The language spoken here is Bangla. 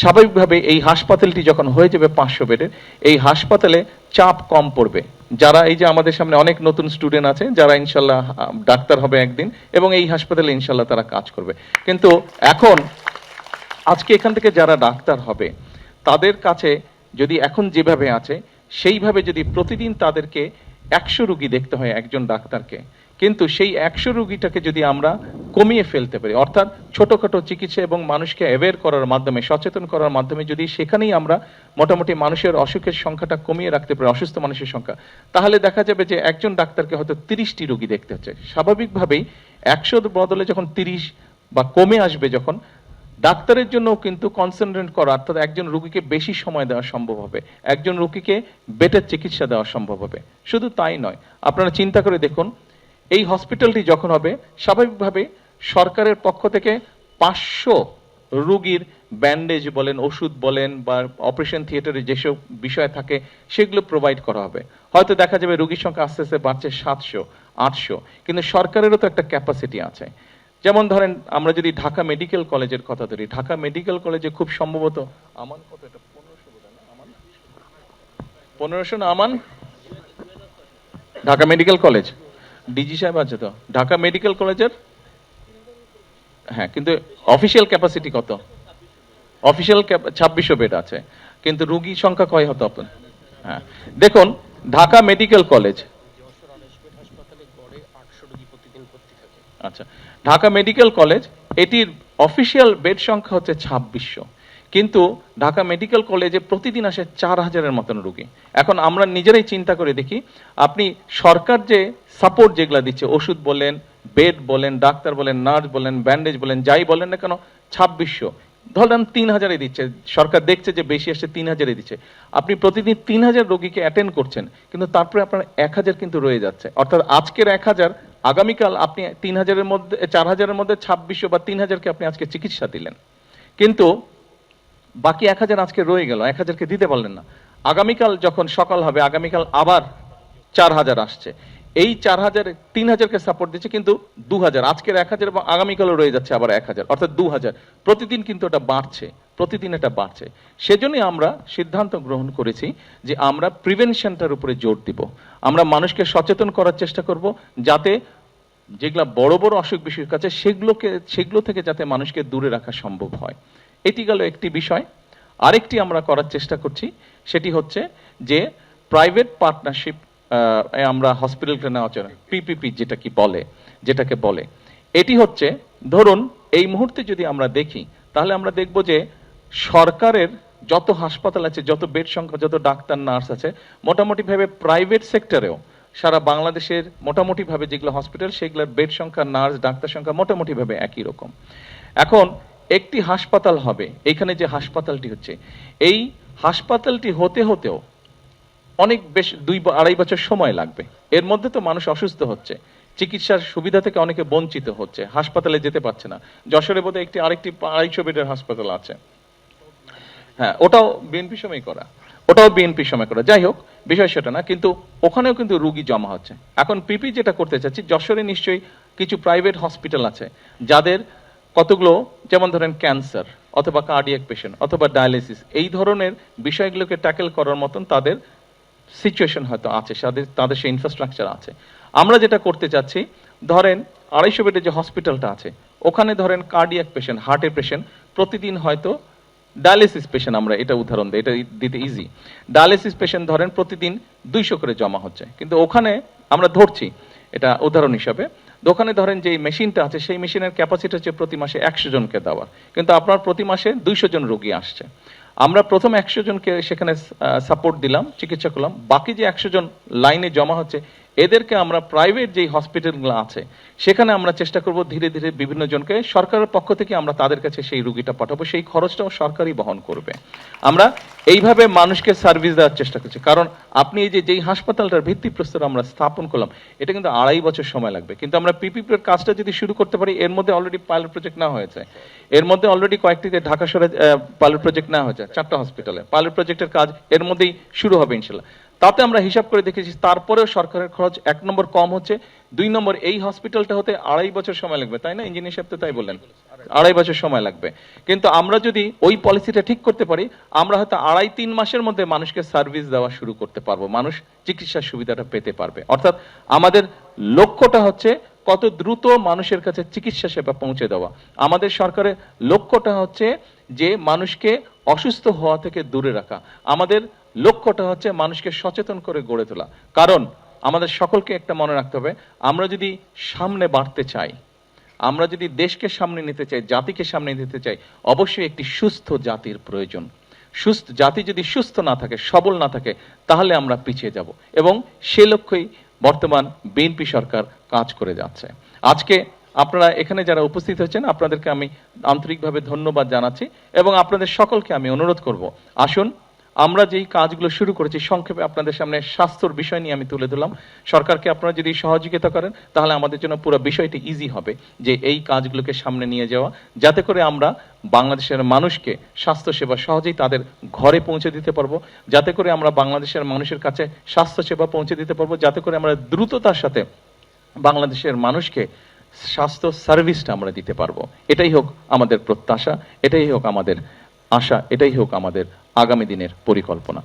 স্বাভাবিকভাবে এই হাসপাতালটি যখন হয়ে যাবে 500 বেডের, এই হাসপাতালে চাপ কম পড়বে। যারা এই যে আমাদের সামনে অনেক নতুন স্টুডেন্ট আছে যারা ইনশাল্লাহ ডাক্তার হবে একদিন, এবং এই হাসপাতালে ইনশাল্লাহ তারা কাজ করবে। কিন্তু এখন আজকে এখান থেকে যারা ডাক্তার হবে তাদের কাছে যদি এখন যেভাবে আছে সেইভাবে যদি প্রতিদিন তাদেরকে 100 রুগী দেখতে হয় একজন ডাক্তারকে, কিন্তু সেই 100 রুগীটাকে যদি আমরা কমিয়ে ফেলতে পারি, অর্থাৎ ছোটখাটো চিকিৎসা এবং মানুষকে অ্যাওয়্যার করার মাধ্যমে, সচেতন করার মাধ্যমে যদি সেখানেই আমরা মোটামুটি মানুষের অসুখের সংখ্যাটা কমিয়ে রাখতে পারি, অসুস্থ মানুষের সংখ্যা, তাহলে দেখা যাবে যে একজন ডাক্তারকে হয়তো 30টি রুগী দেখতে হচ্ছে। স্বাভাবিকভাবেই 100 বদলে যখন 30 বা কমে আসবে, যখন ডাক্তারের জন্য কিন্তু কনসেন্ট্রেট করা, অর্থাৎ একজন রোগীকে বেশি সময় দেওয়া সম্ভব হবে, একজন রোগীকে বেটার চিকিৎসা দেওয়া সম্ভব হবে। শুধু তাই নয়, আপনারা চিন্তা করে দেখুন, এই হসপিটালটি যখন হবে স্বাভাবিকভাবে সরকারের পক্ষ থেকে 500 রোগীর ব্যান্ডেজ বলেন, ওষুধ বলেন, বা অপারেশন থিয়েটারে যেসব বিষয় থাকে সেগুলো প্রোভাইড করা হবে। হয়তো দেখা যাবে রোগীর সংখ্যা আস্তে আস্তে বাড়ছে 700, 800, কিন্তু সরকারেরও তো একটা ক্যাপাসিটি আছে। যেমন ধরেন আমরা যদি ঢাকা মেডিকেল কলেজের কথা ধরি, ঢাকা মেডিকেল কলেজে খুব সম্ভবত আমান কত, এটা 1500 বোধ হয় না, আমান 1500 না, আমান ঢাকা মেডিকেল কলেজ, ডিজি সাহেব আছে তো ঢাকা মেডিকেল কলেজের, হ্যাঁ, কিন্তু অফিসিয়াল ক্যাপাসিটি কত? অফিসিয়াল 2600 বেড আছে, কিন্তু রোগী সংখ্যা কয় হতো আপনার? হ্যাঁ, দেখুন ঢাকা মেডিকেল কলেজ, আচ্ছা, ঢাকা মেডিকেল কলেজ এটির অফিসিয়াল বেড সংখ্যা হচ্ছে 2600, কিন্তু ঢাকা মেডিকেল কলেজে প্রতিদিন আসে 4000-এর মতন রোগী। এখন আমরা নিজেরাই চিন্তা করে দেখি, আপনি সরকার যে সাপোর্ট যেগুলো দিচ্ছে, ওষুধ বলেন, বেড বলেন, ডাক্তার বলেন, নার্স বলেন, ব্যান্ডেজ বলেন, যাই বলেন না কেন, 2600, ধরেন 3000-এ দিচ্ছে, সরকার দেখছে যে বেশি আসছে 3000-এ দিচ্ছে। আপনি প্রতিদিন 3000 রোগীকে অ্যাটেন্ড করছেন, কিন্তু তারপরে আপনার 1000 কিন্তু রয়ে যাচ্ছে। অর্থাৎ আজকের 1000, আগামীকাল আপনি 3000-এর মধ্যে, 4000-এর মধ্যে 2600 বা 3000-কে আপনি আজকে চিকিৎসা দিলেন, কিন্তু বাকি 1000 আজকে রয়ে গেল, 1000-কে দিতে পারলেন না। আগামীকাল যখন সকাল হবে, আগামীকাল আবার 4000 আসছে, এই 4000, 3000-কে সাপোর্ট দিচ্ছে, কিন্তু 2000, আজকের 1000 এবং আগামীকালও রয়ে যাচ্ছে আবার 1000, অর্থাৎ 2000 প্রতিদিন কিন্তু এটা বাড়ছে, প্রতিদিন এটা বাড়ছে। সেজন্যই আমরা সিদ্ধান্ত গ্রহণ করেছি যে আমরা প্রিভেনশনটার উপরে জোর দিব। আমরা মানুষকে সচেতন করার চেষ্টা করব, যাতে যেগুলা বড় বড় অসুখ বিসুখ আছে সেগুলো থেকে যাতে মানুষকে দূরে রাখা সম্ভব হয়। এটি গেল একটি বিষয়। আরেকটি আমরা করার চেষ্টা করছি, সেটি হচ্ছে যে প্রাইভেট পার্টনারশিপ আমরা হসপিটালকে নেওয়া চাই, পিপিপি যেটাকে বলে, এটি হচ্ছে, ধরুন এই মুহূর্তে যদি আমরা দেখি, তাহলে আমরা দেখব যে সরকারের যত হাসপাতাল আছে, যত বেড সংখ্যা, যত ডাক্তার নার্স আছে, মোটামুটি ভাবে প্রাইভেট সেক্টরেও সারা বাংলাদেশের মোটামুটি ভাবে যেগুলো হসপিটাল, সেগুলোর বেড সংখ্যা, নার্স, ডাক্তার সংখ্যা মোটামুটি ভাবে একই রকম। এখন একটি হাসপাতাল হবে, এখানে যে হাসপাতালটি হচ্ছে, এই হাসপাতালটি হতে হতেও অনেক বেশ 2-2.5 বছর সময় লাগবে। এর মধ্যে তো মানুষ অসুস্থ হচ্ছে, চিকিৎসার সুবিধা থেকে অনেকে বঞ্চিত হচ্ছে, হাসপাতালে যেতে পারছে না। যশোরে বোধহয় আরেকটি 250 বেডের হাসপাতাল আছে, হ্যাঁ, ওটাও বিএনপি সময় করা, যাই হোক, বিষয় সেটা না, কিন্তু ওখানেও কিন্তু রোগী জমা হচ্ছে। এখন পিপি যেটা করতে চাচ্ছি, যশোরে নিশ্চয়ই কিছু প্রাইভেট হসপিটাল আছে যাদের কতগুলো, যেমন ধরেন ক্যান্সার অথবা কার্ডিয়াক পেশেন্ট অথবা ডায়ালিসিস, এই ধরনের বিষয়গুলোকে ট্যাকেল করার মতন তাদের সিচুয়েশন হয়তো আছে, তাদের সেই ইনফ্রাস্ট্রাকচার আছে। আমরা যেটা করতে চাচ্ছি, ধরেন 250 বেডের যে হসপিটালটা আছে, ওখানে ধরেন কার্ডিয়াক পেশেন্ট, হার্টের পেশেন্ট, প্রতিদিন হয়তো ডায়ালিসিস পেশেন্ট, আমরা এটা উদাহরণ দিই, এটা দিতে ইজি, ডায়ালিসিস পেশেন্ট ধরেন প্রতিদিন 200 করে জমা হচ্ছে, কিন্তু ওখানে আমরা ধরছি এটা উদাহরণ হিসাবে, দোকানে ধরেন যে মেশিনটা আছে, সেই মেশিনের ক্যাপাসিটি হচ্ছে প্রতি মাসে 100 জনকে দেওয়ার, কিন্তু আপনার প্রতি মাসে 200 জন রোগী আসছে। আমরা প্রথম 100 জনকে সেখানে সাপোর্ট দিলাম, চিকিৎসা করলাম, বাকি যে 100 জন লাইনে জমা হচ্ছে, এদেরকে আমরা প্রাইভেট যে হসপিটালগুলো আছে সেখানে আমরা চেষ্টা করব ধীরে ধীরে বিভিন্ন জনকে, সরকারের পক্ষ থেকে আমরা তাদের কাছে সেই রোগীটা পাঠাবো, সেই খরচটাও সরকারই বহন করবে। আমরা এইভাবে মানুষকে সার্ভিস দেওয়ার চেষ্টা করছি, কারণ আপনি এই যে যেই হাসপাতালটার ভিত্তিপ্রস্তর আমরা স্থাপন করলাম, এটা কিন্তু 2.5 বছর সময় লাগবে, কিন্তু আমরা পিপিপির কাজটা যদি শুরু করতে পারি, এর মধ্যে অলরেডি পাইলট প্রজেক্ট নেওয়া হয়েছে, এর মধ্যে অলরেডি কয়েকটিতে ঢাকা শহরে পাইলট প্রজেক্ট নেওয়া হয়েছে, 4টা হসপিটালে পাইলট প্রজেক্টের কাজ এর মধ্যেই শুরু হবে ইনশাল্লাহ। তাতে আমরা হিসাব করে দেখেছি, তারপরেও সরকারের খরচ 1 নম্বর কম হচ্ছে, 2 নম্বর, এই হসপিটালটা হতে 2.5 বছর সময় লাগবে, তাই না? ইঞ্জিনিয়ার সাহেব তো তাই বললেন, 2.5 বছর সময় লাগবে। কিন্তু আমরা যদি ওই পলিসিটা ঠিক করতে পারি, আমরা হয়তো 2.5-3 মাসের মধ্যে মানুষকে সার্ভিস দেওয়া শুরু করতে পারবো, মানুষ চিকিৎসার সুবিধাটা পেতে পারবে। অর্থাৎ আমাদের লক্ষ্যটা হচ্ছে কত দ্রুত মানুষের কাছে চিকিৎসা সেবা পৌঁছে দেওয়া। আমাদের সরকারের লক্ষ্যটা হচ্ছে যে মানুষকে অসুস্থ হওয়া থেকে দূরে রাখা। আমাদের লক্ষ্যটা হচ্ছে মানুষকে সচেতন করে গড়ে তোলা। কারণ আমাদের সকলকে একটা মনে রাখতে হবে, আমরা যদি সামনে বাড়তে চাই, আমরা যদি দেশকে সামনে নিতে চাই, জাতিকে সামনে নিতে চাই, অবশ্যই একটি সুস্থ জাতির প্রয়োজন। সুস্থ জাতি যদি সুস্থ না থাকে, সবল না থাকে, তাহলে আমরা পিছিয়ে যাব। এবং সে লক্ষ্যেই বর্তমান বিএনপি সরকার কাজ করে যাচ্ছে। আজকে আপনারা এখানে যারা উপস্থিত হয়েছেন, আপনাদেরকে আমি আন্তরিকভাবে ধন্যবাদ জানাচ্ছি এবং আপনাদের সকলকে আমি অনুরোধ করব, আসুন আমরা যেই কাজগুলো শুরু করেছি, সংক্ষেপে আপনাদের সামনে স্বাস্থ্যর বিষয় নিয়ে আমি তুলে ধরলাম। সরকারকে আপনারা যদি সহযোগিতা করেন, তাহলে আমাদের জন্য পুরো বিষয়টি ইজি হবে যে এই কাজগুলোকে সামনে নিয়ে যাওয়া, যাতে করে আমরা বাংলাদেশের মানুষকে স্বাস্থ্যসেবা সহজেই তাদের ঘরে পৌঁছে দিতে পারবো, যাতে করে আমরা বাংলাদেশের মানুষের কাছে স্বাস্থ্যসেবা পৌঁছে দিতে পারবো, যাতে করে আমরা দ্রুততার সাথে বাংলাদেশের মানুষকে স্বাস্থ্য সার্ভিসটা আমরা দিতে পারবো। এটাই হোক আমাদের প্রত্যাশা, এটাই হোক আমাদের আশা, এটাই হোক আমাদের আগামী দিনের পরিকল্পনা।